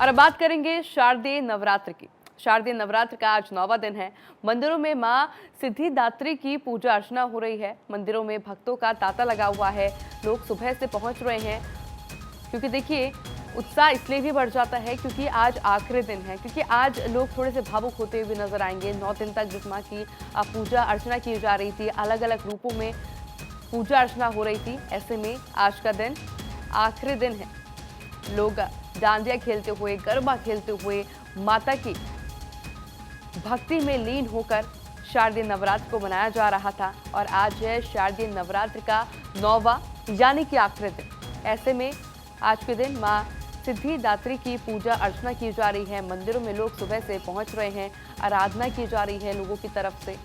और अब बात करेंगे शारदीय नवरात्र की। शारदीय नवरात्र का आज 9वां दिन है। मंदिरों में मां सिद्धिदात्री की पूजा अर्चना हो रही है। मंदिरों में भक्तों का तांता लगा हुआ है। लोग सुबह से पहुंच रहे हैं, क्योंकि देखिए उत्साह इसलिए भी बढ़ जाता है क्योंकि आज आखिरी दिन है, क्योंकि आज लोग थोड़े से भावुक होते हुए नजर आएंगे। 9 दिन तक जिस मां की पूजा अर्चना की जा रही थी, अलग अलग रूपों में पूजा अर्चना हो रही थी, ऐसे में आज का दिन आखिरी दिन है। लोग डांडिया खेलते हुए, गरबा खेलते हुए माता की भक्ति में लीन होकर शारदीय नवरात्र को मनाया जा रहा था। और आज है शारदीय नवरात्र का 9वां यानी कि आखिरी दिन। ऐसे में आज के दिन मां सिद्धिदात्री की पूजा अर्चना की जा रही है। मंदिरों में लोग सुबह से पहुंच रहे हैं, आराधना की जा रही है, लोगों की तरफ से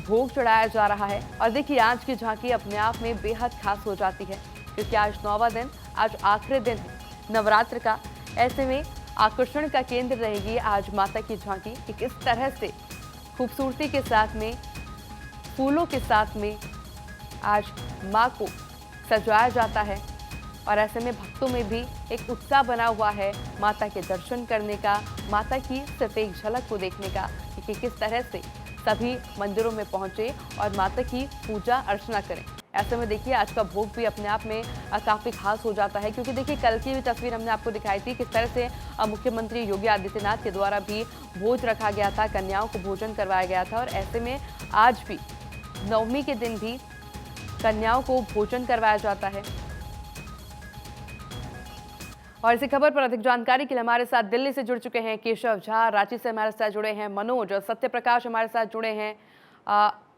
भोग चढ़ाया जा रहा है। और देखिए आज की झांकी अपने आप में बेहद खास हो जाती है, क्योंकि आज 9वां दिन, आज आखिरी दिन है नवरात्र का। ऐसे में आकर्षण का केंद्र रहेगी आज माता की झांकी कि किस तरह से खूबसूरती के साथ में, फूलों के साथ में आज मां को सजाया जाता है। और ऐसे में भक्तों में भी एक उत्साह बना हुआ है माता के दर्शन करने का, माता की सिर्फ एक झलक को देखने का कि किस तरह से सभी मंदिरों में पहुंचे और माता की पूजा अर्चना करें। ऐसे में देखिए आज का भोग भी अपने आप में काफ़ी खास हो जाता है, क्योंकि देखिए कल की भी तस्वीर हमने आपको दिखाई थी किस तरह से मुख्यमंत्री योगी आदित्यनाथ के द्वारा भी भोज रखा गया था, कन्याओं को भोजन करवाया गया था। और ऐसे में आज भी नवमी के दिन भी कन्याओं को भोजन करवाया जाता है। और इसी खबर पर अधिक जानकारी के लिए हमारे साथ दिल्ली से जुड़ चुके हैं केशव झा, रांची से हमारे साथ जुड़े हैं मनोज, सत्यप्रकाश हमारे साथ जुड़े हैं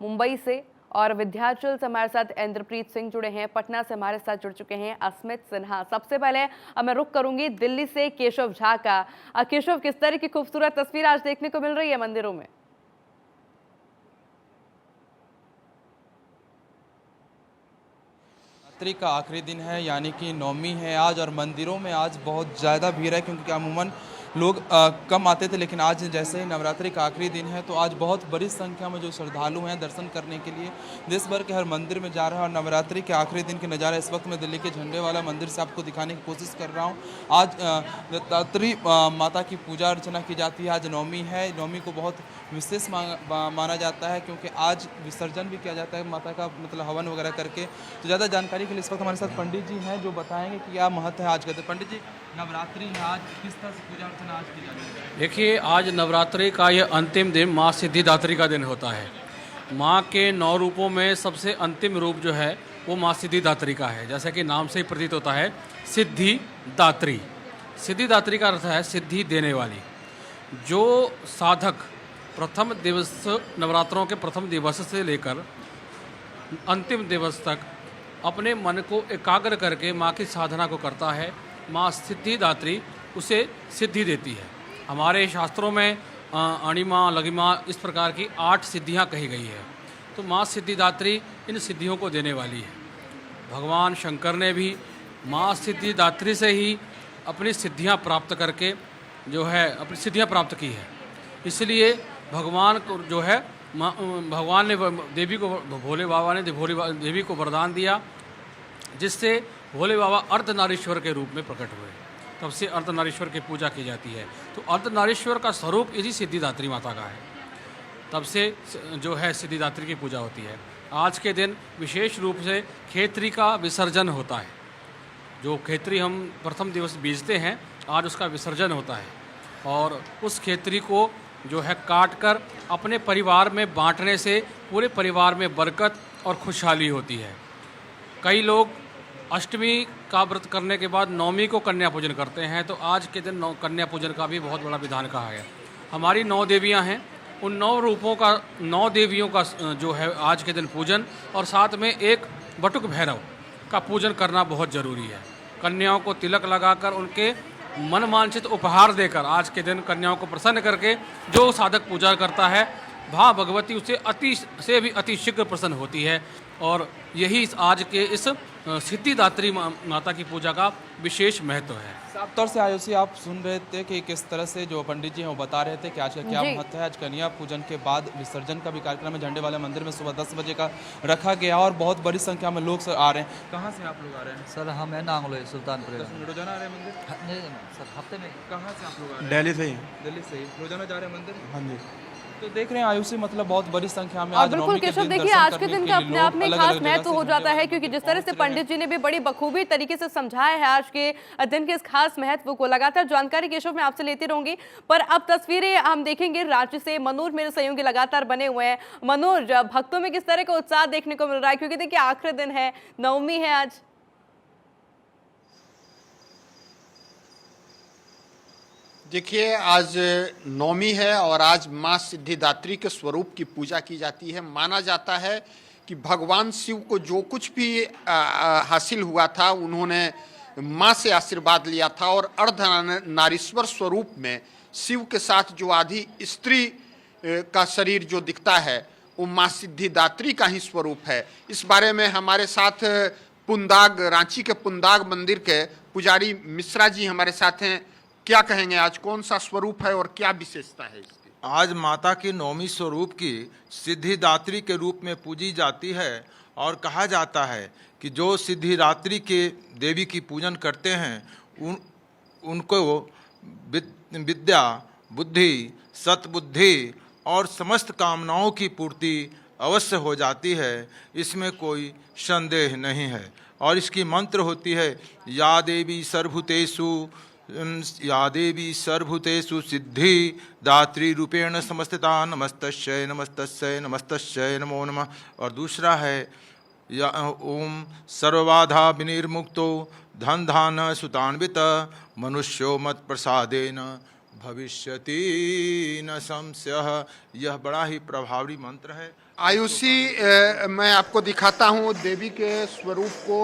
मुंबई से, और विंध्याचल से हमारे साथ इंद्रप्रीत सिंह जुड़े हैं, पटना से हमारे साथ जुड़ चुके हैं अस्मित सिन्हा। सबसे पहले मैं रुख करूंगी दिल्ली से केशव झा का। केशव, किस तरह की खूबसूरत तस्वीर आज देखने को मिल रही है मंदिरों में? नवरात्रि का आखिरी दिन है, यानी कि नवमी है आज, और मंदिरों में आज बहुत ज़्यादा भीड़ है, क्योंकि अमूमन लोग कम आते थे, लेकिन आज जैसे ही नवरात्रि का आखिरी दिन है तो आज बहुत बड़ी संख्या में जो श्रद्धालु हैं दर्शन करने के लिए देश भर के हर मंदिर में जा रहा है। और नवरात्रि के आखिरी दिन के नज़ारा इस वक्त मैं दिल्ली के झंडे वाला मंदिर से आपको दिखाने की कोशिश कर रहा हूँ। आज दात्री माता की पूजा अर्चना की जाती है। आज नवमी है, नवमी को बहुत विशेष माना जाता है, क्योंकि आज विसर्जन भी किया जाता है माता का, मतलब हवन वगैरह करके। तो ज़्यादा जानकारी के लिए इस वक्त हमारे साथ पंडित जी हैं जो बताएंगे कि क्या महत्व है आज का। पंडित जी, नवरात्रि है आज, किस तरह से पूजा अर्चना आज की जाती है? देखिए, आज नवरात्रि का ये अंतिम दिन माँ सिद्धिदात्री का दिन होता है। माँ के 9 रूपों में सबसे अंतिम रूप जो है वो माँ सिद्धिदात्री का है। जैसा कि नाम से ही प्रतीत होता है, सिद्धिदात्री। सिद्धिदात्री का अर्थ है सिद्धि देने वाली। जो साधक प्रथम दिवस, नवरात्रों के प्रथम दिवस से लेकर अंतिम दिवस तक अपने मन को एकाग्र करके माँ की साधना को करता है, माँ सिद्धिदात्री उसे सिद्धि देती है। हमारे शास्त्रों में अणिमा, लघिमा, इस प्रकार की 8 सिद्धियाँ कही गई है। तो माँ सिद्धिदात्री इन सिद्धियों को देने वाली है। भगवान शंकर ने भी माँ सिद्धिदात्री से ही अपनी सिद्धियाँ प्राप्त करके जो है अपनी सिद्धियाँ प्राप्त की है। इसलिए भगवान को जो है भगवान ने देवी को, भोले बाबा ने देवी को वरदान दिया, जिससे भोले बाबा अर्धनारीश्वर के रूप में प्रकट हुए। तब से अर्धनारीश्वर की पूजा की जाती है। तो अर्धनारीश्वर का स्वरूप इसी सिद्धिदात्री माता का है। तब से जो है सिद्धिदात्री की पूजा होती है। आज के दिन विशेष रूप से खेतरी का विसर्जन होता है। जो खेतरी हम प्रथम दिवस बीजते हैं, आज उसका विसर्जन होता है। और उस खेतरी को जो है काट कर अपने परिवार में बांटने से पूरे परिवार में बरकत और खुशहाली होती है। कई लोग अष्टमी का व्रत करने के बाद नवमी को कन्या पूजन करते हैं। तो आज के दिन कन्या पूजन का भी बहुत बड़ा विधान कहा है। हमारी 9 देवियां हैं, उन 9 रूपों का, 9 देवियों का जो है आज के दिन पूजन, और साथ में एक बटुक भैरव का पूजन करना बहुत ज़रूरी है। कन्याओं को तिलक लगाकर उनके मन वांछित उपहार देकर आज के दिन कन्याओं को प्रसन्न करके जो साधक पूजा करता है, भा भगवती उसे अति शीघ्र प्रसन्न होती है। और यही आज के इस सिद्धिदात्री माता की पूजा का विशेष महत्व है। साफ तौर से आयुषी आप सुन रहे थे कि किस तरह से जो पंडित जी हैं वो बता रहे थे कि आज का क्या जी। महत्व है। आज कन्या पूजन के बाद विसर्जन का भी कार्यक्रम है झंडे वाले मंदिर में सुबह 10 बजे का रखा गया और बहुत बड़ी संख्या में लोग आ रहे हैं। कहाँ से आप लोग आ रहे हैं? सर हम है नांगलोई सुल्तानपुर। रोजाना आ रहे हैं मंदिर? नहीं सर हफ्ते में। कहाँ से आप लोग आ रहे हैं? दिल्ली से ही। दिल्ली से ही रोजाना जा रहे हैं मंदिर? हाँ जी। तो देख रहे हैं आयुषी मतलब बहुत बड़ी संख्या में और आज बिल्कुल नवमी के केशव दिन देखिए दर्शन आज के करने दिन के का लिए अपने आप लोग में अलग-अलग खास जगह महत्व से हो झंडे जाता है, वाले क्योंकि मंदिर जिस तरह से पहुंच रहे हैं। पंडित जी ने भी बड़ी बखूबी तरीके से समझाया है आज के दिन के इस खास महत्व को। लगातार जानकारी केशव मैं आपसे लेती रहूंगी, पर अब तस्वीरें हम देखेंगे राज्य से। मनोज मेरे सहयोगी लगातार बने हुए हैं। मनोज, भक्तों में किस तरह का उत्साह देखने को मिल रहा है, क्योंकि देखिए आखिरी दिन है, नवमी है आज। देखिए आज नवमी है और आज माँ सिद्धिदात्री के स्वरूप की पूजा की जाती है। माना जाता है कि भगवान शिव को जो कुछ भी हासिल हुआ था उन्होंने माँ से आशीर्वाद लिया था और अर्धनारीश्वर स्वरूप में शिव के साथ जो आधी स्त्री का शरीर जो दिखता है वो माँ सिद्धिदात्री का ही स्वरूप है। इस बारे में हमारे साथ पुंदाग, रांची के पुंदाग मंदिर के पुजारी मिश्रा जी हमारे साथ हैं। क्या कहेंगे, आज कौन सा स्वरूप है और क्या विशेषता है इसकी? आज माता की नौमी स्वरूप की सिद्धिदात्री के रूप में पूजी जाती है और कहा जाता है कि जो सिद्धिदात्री के देवी की पूजन करते हैं उनको विद्या, बुद्धि, सतबुद्धि और समस्त कामनाओं की पूर्ति अवश्य हो जाती है, इसमें कोई संदेह नहीं है। और इसकी मंत्र होती है या देवी सर्वभूतेषु सिद्धि दात्री रूपेण समस्थिता नमस्तस्यै नमस्तस्यै नमस्तस्यै नमो नमः। और दूसरा है या ओम सर्वबाधा विनिर्मुक्तो धन धान सुतान्वित मनुष्यो मत प्रसादेन भविष्यति न संशयः। यह बड़ा ही प्रभावी मंत्र है। आयुषी मैं आपको दिखाता हूँ देवी के स्वरूप को।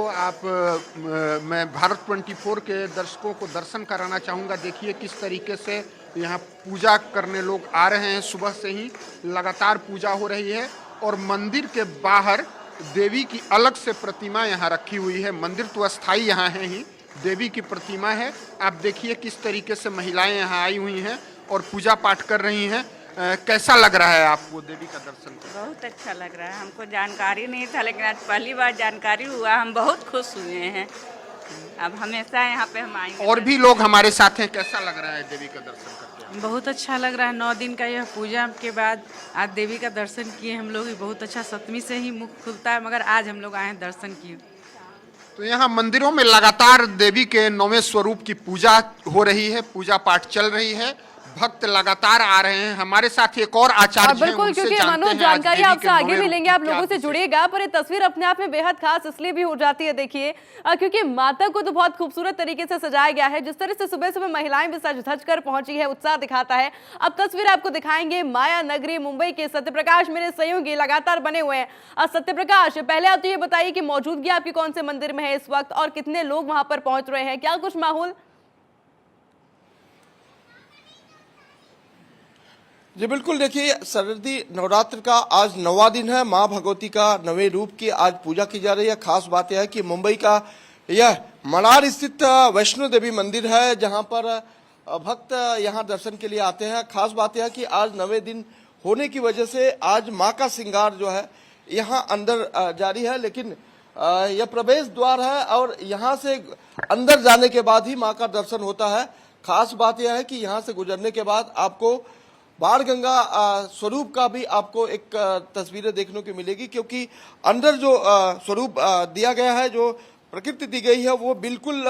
मैं भारत 24 के दर्शकों को दर्शन कराना चाहूँगा। देखिए किस तरीके से यहाँ पूजा करने लोग आ रहे हैं। सुबह से ही लगातार पूजा हो रही है और मंदिर के बाहर देवी की अलग से प्रतिमा यहाँ रखी हुई है। मंदिर तो अस्थाई यहाँ है ही, देवी की प्रतिमा है। आप देखिए किस तरीके से महिलाएं यहाँ आई हुई हैं और पूजा पाठ कर रही हैं। कैसा लग रहा है आपको देवी का दर्शन कर? बहुत अच्छा लग रहा है। हमको जानकारी नहीं था, लेकिन आज पहली बार जानकारी हुआ। हम बहुत खुश हुए हैं। अब हमेशा यहाँ पे हम आएंगे। और भी लोग हमारे साथ हैं। कैसा लग रहा है देवी का दर्शन करके? बहुत अच्छा लग रहा है। 9 दिन का यह पूजा के बाद आज देवी का दर्शन किए हम लोग। बहुत अच्छा, सप्तमी से ही मुख खुलता है, मगर आज हम लोग आए हैं दर्शन किए। तो यहाँ मंदिरों में लगातार देवी के 9वें स्वरूप की पूजा हो रही है, पूजा पाठ चल रही है, भक्त लगातार आ रहे हैं। हमारे साथ एक और आचार्य हैं, बिल्कुल, उनसे क्योंकि जानते मनोज हैं आज जानकारी देवी आपसे के आगे 9वें मिलेंगे, रूप आप की लोगों क्या से विशेषता? जुड़िएगा। पर ये तस्वीर अपने आप में बेहद खास इसलिए भी हो जाती है, देखिए क्योंकि माता को तो बहुत खूबसूरत तरीके से सजाया गया है। जिस तरह से सुबह सुबह महिलाएं भी सज धज कर पहुंची है, उत्साह दिखाता है। अब तस्वीर आपको दिखाएंगे माया नगरी मुंबई के। सत्यप्रकाश मेरे सहयोगी लगातार बने हुए हैं। सत्यप्रकाश, पहले आप तो ये बताइए कि मौजूदगी आपकी कौन से मंदिर में है इस वक्त और कितने लोग वहां पर पहुंच रहे हैं, क्या कुछ माहौल? जी बिल्कुल, देखिए सरदी नवरात्र का आज 9वां दिन है। माँ भगवती का 9वें रूप की आज पूजा की जा रही है। खास बात यह है कि मुंबई का यह मनार स्थित वैष्णो देवी मंदिर है, जहां पर भक्त यहां दर्शन के लिए आते हैं। खास बात यह है कि आज 9वें दिन होने की वजह से आज माँ का श्रृंगार जो है यहाँ अंदर जारी है, लेकिन यह प्रवेश द्वार है और यहाँ से अंदर जाने के बाद ही माँ का दर्शन होता है। खास बात यह है कि यहाँ से गुजरने के बाद आपको बाण गंगा स्वरूप का भी आपको एक तस्वीरें देखने को मिलेगी, क्योंकि अंदर जो स्वरूप दिया गया है, जो प्रकृति दी गई है, वो बिल्कुल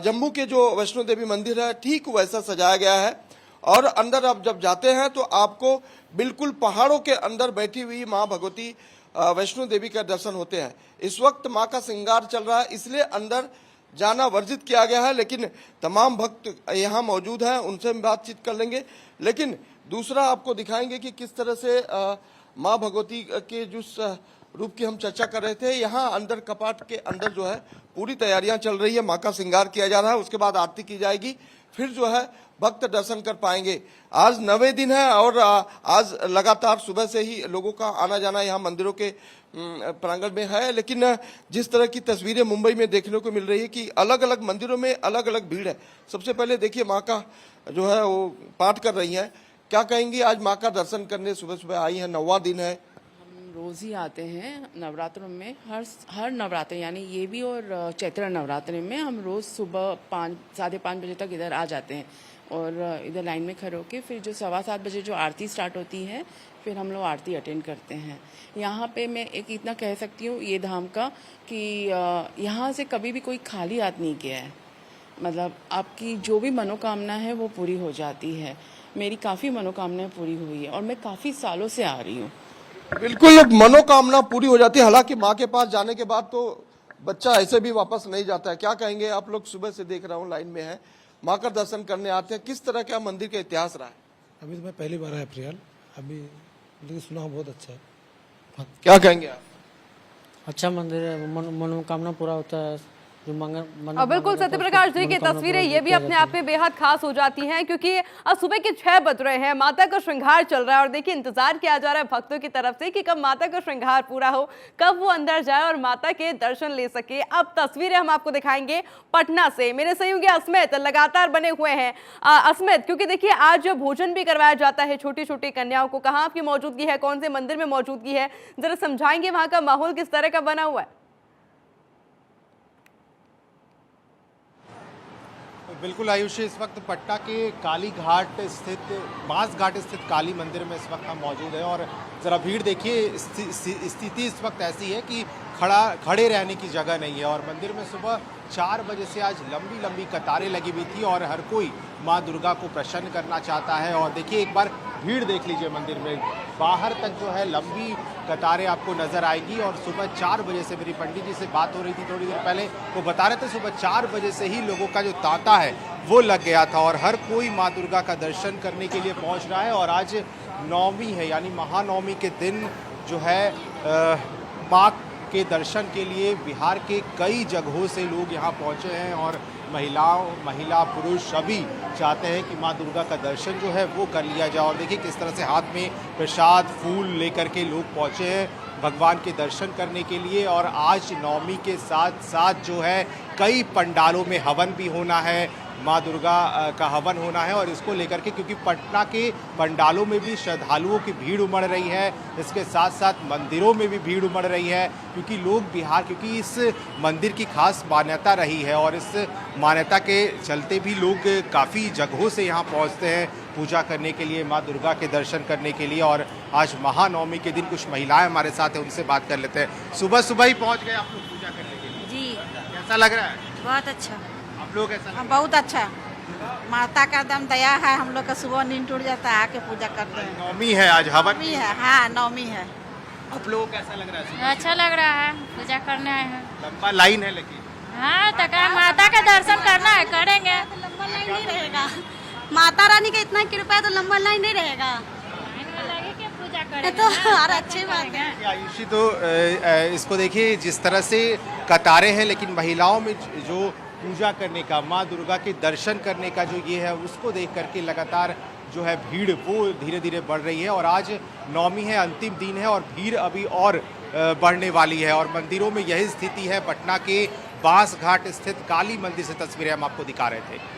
जम्मू के जो वैष्णो देवी मंदिर है ठीक वैसा सजाया गया है। और अंदर आप जब जाते हैं तो आपको बिल्कुल पहाड़ों के अंदर बैठी हुई माँ भगवती वैष्णो देवी का दर्शन होते हैं। इस वक्त माँ का श्रृंगार चल रहा है, इसलिए अंदर जाना वर्जित किया गया है, लेकिन तमाम भक्त यहाँ मौजूद हैं, उनसे हम बातचीत कर लेंगे। लेकिन दूसरा आपको दिखाएंगे कि किस तरह से माँ भगवती के जिस रूप की हम चर्चा कर रहे थे, यहाँ अंदर कपाट के अंदर जो है पूरी तैयारियां चल रही है। माँ का श्रृंगार किया जा रहा है, उसके बाद आरती की जाएगी, फिर जो है भक्त दर्शन कर पाएंगे। आज 9वें दिन है और आज लगातार सुबह से ही लोगों का आना जाना यहाँ मंदिरों के प्रांगण में है। लेकिन जिस तरह की तस्वीरें मुंबई में देखने को मिल रही है कि अलग अलग मंदिरों में अलग अलग भीड़ है। सबसे पहले देखिए माँ का जो है वो पाठ कर रही हैं, क्या कहेंगी? आज माँ का दर्शन करने सुबह सुबह आई है, 9वां दिन है। रोज़ ही आते हैं नवरात्रों में, हर नवरात्र यानी ये भी और चैत्र नवरात्रि में हम रोज़ सुबह 5-5:30 बजे तक इधर आ जाते हैं और इधर लाइन में खड़े होकर फिर जो 7:15 बजे जो आरती स्टार्ट होती है फिर हम लोग आरती अटेंड करते हैं। यहाँ पे मैं एक इतना कह सकती हूँ ये धाम का कि यहाँ से कभी भी कोई खाली हाथ नहीं गया है। मतलब आपकी जो भी मनोकामना है वो पूरी हो जाती है। मेरी काफ़ी मनोकामनाएं पूरी हुई है और मैं काफ़ी सालों से आ रही हूँ। बिल्कुल मनोकामना पूरी हो जाती है। हालांकि माँ के पास जाने के बाद तो बच्चा ऐसे भी वापस नहीं जाता है। क्या कहेंगे? आप लोग सुबह से देख रहा हूँ लाइन में है, माँ का दर्शन करने आते हैं, किस तरह का मंदिर का इतिहास रहा है? अभी तो मैं पहली बार आया प्रियल, अभी लेकिन सुना बहुत अच्छा है। क्या कहेंगे आप? अच्छा मंदिर है, मनोकामना पूरा होता है। बिल्कुल सत्यप्रकाश जी की तस्वीरें ये भी अपने आप में बेहद खास हो जाती हैं क्योंकि सुबह के 6 बज रहे हैं, माता का श्रृंगार चल रहा है और देखिए इंतजार किया जा रहा है भक्तों की तरफ से कि कब माता का श्रृंगार पूरा हो, कब वो अंदर जाए और माता के दर्शन ले सके। अब तस्वीरें हम आपको दिखाएंगे पटना से। मेरे सहयोगी अस्मित लगातार बने हुए हैं। अस्मित, क्योंकि देखिए आज भोजन भी करवाया जाता है छोटी छोटी कन्याओं को, कहाँ आपकी मौजूदगी है, कौन से मंदिर में मौजूदगी है, जरा समझाएंगे वहां का माहौल किस तरह का बना हुआ है? बिल्कुल आयुषी, इस वक्त पटना के काली घाट स्थित बांस घाट स्थित काली मंदिर में इस वक्त हम मौजूद हैं और ज़रा भीड़ देखिए। स्थिति इस वक्त ऐसी है कि खड़े रहने की जगह नहीं है और मंदिर में सुबह 4 बजे से आज लंबी लंबी कतारें लगी हुई थी और हर कोई माँ दुर्गा को प्रसन्न करना चाहता है। और देखिए एक बार भीड़ देख लीजिए मंदिर में, बाहर तक जो है लंबी कतारें आपको नजर आएगी। और सुबह 4 बजे से मेरी पंडित जी से बात हो रही थी थोड़ी देर पहले, वो बता रहे थे सुबह 4 बजे से ही लोगों का जो तांता है वो लग गया था और हर कोई माँ दुर्गा का दर्शन करने के लिए पहुंच रहा है। और आज नवमी है यानी महानवमी के दिन जो है माँ के दर्शन के लिए बिहार के कई जगहों से लोग यहाँ पहुँचे हैं और महिला पुरुष सभी चाहते हैं कि माँ दुर्गा का दर्शन जो है वो कर लिया जाए। और देखिए किस तरह से हाथ में प्रसाद फूल लेकर के लोग पहुँचे हैं भगवान के दर्शन करने के लिए। और आज नवमी के साथ साथ जो है कई पंडालों में हवन भी होना है, माँ दुर्गा का हवन होना है और इसको लेकर के क्योंकि पटना के पंडालों में भी श्रद्धालुओं की भीड़ उमड़ रही है, इसके साथ साथ मंदिरों में भी भीड़ उमड़ रही है क्योंकि लोग बिहार क्योंकि इस मंदिर की खास मान्यता रही है और इस मान्यता के चलते भी लोग काफ़ी जगहों से यहाँ पहुँचते हैं पूजा करने के लिए, माँ दुर्गा के दर्शन करने के लिए। और आज महानवमी के दिन कुछ महिलाएं हमारे साथ हैं, उनसे बात कर लेते हैं। सुबह सुबह ही पहुँच गए आप लोग पूजा करने के लिए? जी। कैसा लग रहा है? बहुत अच्छा। आप लोग कैसा? बहुत अच्छा, माता का दम दया है, हम लोग का सुबह नींद टूट जाता है आके पूजा करते हैं। नवमी है आज, हवन नवमी है। हाँ नवमी है। आप लोग कैसा लग रहा है? अच्छा लग रहा है, पूजा करने आए हैं। लंबा लाइन है लेकिन हाँ तो क्या माता का दर्शन करना है, करेंगे। लंबा लाइन नहीं रहेगा, माता रानी का इतना कृपा है तो लंबा लाइन नहीं रहेगा, पूजा करेंगे तो और अच्छी बात है। आयुषी तो इसको देखिए जिस तरह से कतारें हैं लेकिन महिलाओं में जो पूजा करने का, माँ दुर्गा के दर्शन करने का जो ये है उसको देख करके लगातार जो है भीड़ वो धीरे धीरे बढ़ रही है। और आज नवमी है, अंतिम दिन है और भीड़ अभी और बढ़ने वाली है। और मंदिरों में यही स्थिति है। पटना के बांस घाट स्थित काली मंदिर से तस्वीरें हम आपको दिखा रहे थे।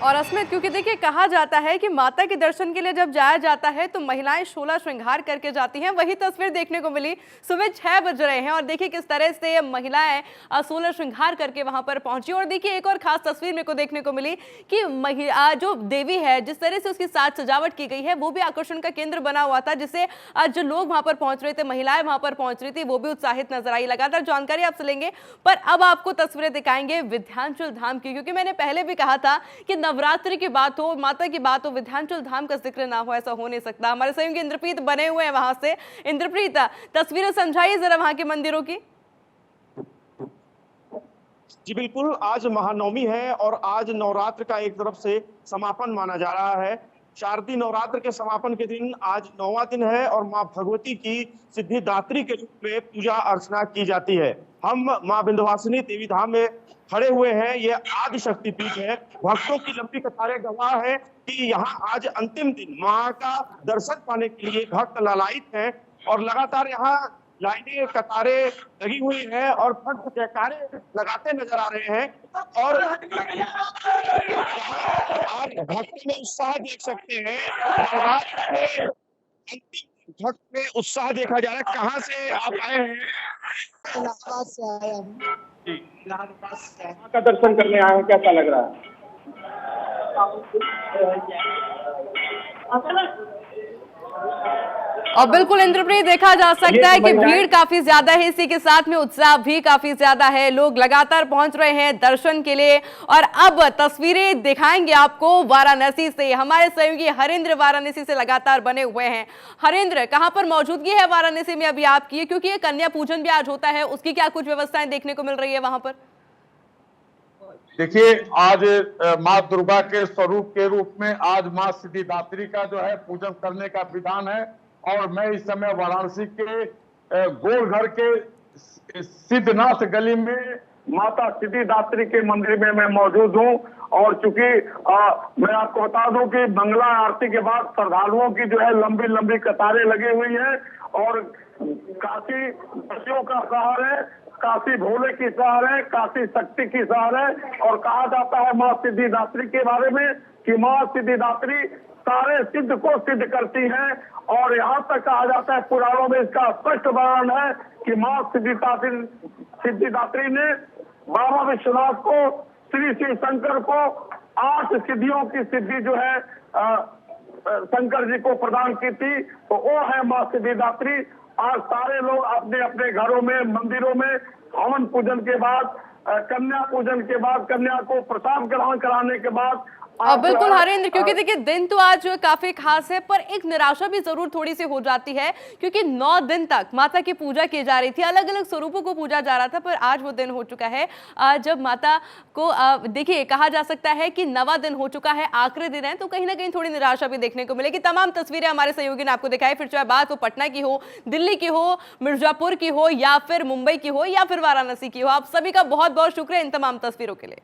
और अस्मित, क्योंकि देखिए कहा जाता है कि माता के दर्शन के लिए जब जाया जाता है तो महिलाएं 16 श्रृंगार करके जाती हैं। वही तस्वीर देखने को मिली, सुबह 6 बज रहे हैं और देखिए किस तरह से महिलाएं 16 श्रृंगार करके वहां पर पहुंची। और देखिए एक और खास तस्वीर मेरे को देखने को मिली कि जो देवी है जिस तरह से उसकी साज सजावट की गई है वो भी आकर्षण का केंद्र बना हुआ था, जिससे जो लोग वहां पर पहुंच रहे थे, महिलाएं वहां पर पहुंच रही थी, वो भी उत्साहित नजर आई। लगातार जानकारी आपसे लेंगे, पर अब आपको तस्वीरें दिखाएंगे विंध्याचल धाम की, क्योंकि मैंने पहले भी कहा था कि नवरात्रि की बात हो, माता की बात हो, विंध्याचल धाम का जिक्र ना हो, ऐसा हो नहीं सकता। हमारे सहयोगी इंद्रप्रीत बने हुए हैं वहां से। इंद्रप्रीत, तस्वीरें समझाइए जरा वहां के मंदिरों की। जी बिल्कुल, आज महानवमी है और आज नवरात्र का एक तरफ से समापन माना जा रहा है। शारदीय नवरात्र के समापन के दिन आज 9वां दिन है और मां भगवती की सिद्धिदात्री के रूप में पूजा अर्चना की जाती है। हम मां विंध्यवासिनी देवी धाम में खड़े हुए हैं। ये आदि शक्तिपीठ है। भक्तों की लंबी कतारें गवाह है कि यहाँ आज अंतिम दिन मां का दर्शन पाने के लिए भक्त लालायित हैं और लगातार यहाँ लाइनें कतारें लगी हुई हैं और भक्त जयकारे लगाते नजर आ रहे हैं और आज भक्त में उत्साह देख सकते हैं। नवरात्र में अंतिम भक्त में उत्साह देखा जा रहा है। कहाँ से आप आए हैं? इलाहाबाद से आए हम। इलाहाबाद से मां का दर्शन करने आए हैं, कैसा लग रहा है? और बिल्कुल इंद्रप्रीत, देखा जा सकता है कि भीड़ काफी ज्यादा है, इसी के साथ में उत्साह भी काफी ज्यादा है। लोग लगातार पहुंच रहे हैं दर्शन के लिए और अब तस्वीरें दिखाएंगे आपको वाराणसी से। हमारे सहयोगी हरेंद्र वाराणसी से लगातार बने हुए हैं। हरेंद्र, कहां पर मौजूदगी है वाराणसी में अभी आपकी, क्योंकि ये कन्या पूजन भी आज होता है, उसकी क्या कुछ व्यवस्थाएं देखने को मिल रही है वहां पर? देखिए, आज माँ दुर्गा के स्वरूप के रूप में आज माँ सिद्धिदात्री का जो है पूजन करने का विधान है और मैं इस समय वाराणसी के गोलघर के सिद्धनाथ गली में माता सिद्धिदात्री के मंदिर में मैं मौजूद हूँ। और चूंकि मैं आपको बता दूं कि मंगला आरती के बाद श्रद्धालुओं की जो है लंबी लंबी कतारें लगी हुई हैं और काशी दर्शियों का शहर है, काशी भोले की शहर है, काशी शक्ति की शहर है। और कहा जाता है माँ सिद्धिदात्री के बारे में कि माँ सिद्धिदात्री सारे सिद्ध को सिद्ध करती है और यहाँ तक कहा जाता है, पुराणों में इसका स्पष्ट वर्णन है कि माँ सिद्धिदात्री ने बाबा विश्वनाथ को, श्री श्री शंकर को 8 सिद्धियों की सिद्धि जो है शंकर जी को प्रदान की थी। तो वो है माँ सिद्धिदात्री। आज सारे लोग अपने अपने घरों में, मंदिरों में हवन पूजन के बाद, कन्या पूजन के बाद, कन्या को प्रसाद ग्रहण कराने के बाद बिल्कुल हरेंद्र, क्योंकि देखिए दिन तो आज काफी खास है, पर एक निराशा भी जरूर थोड़ी सी हो जाती है क्योंकि 9 दिन तक माता की पूजा की जा रही थी, अलग अलग स्वरूपों को पूजा जा रहा था, पर आज वो दिन हो चुका है जब माता को देखिए कहा जा सकता है कि 9वां दिन हो चुका है, आखिरी दिन है, तो कहीं ना कहीं थोड़ी निराशा भी देखने को मिलेगी। तमाम तस्वीरें हमारे सहयोगी ने आपको दिखाई, फिर चाहे बात हो पटना की हो, दिल्ली की हो, मिर्जापुर की हो या फिर मुंबई की हो या फिर वाराणसी की हो। आप सभी का बहुत बहुत शुक्रिया इन तमाम तस्वीरों के लिए।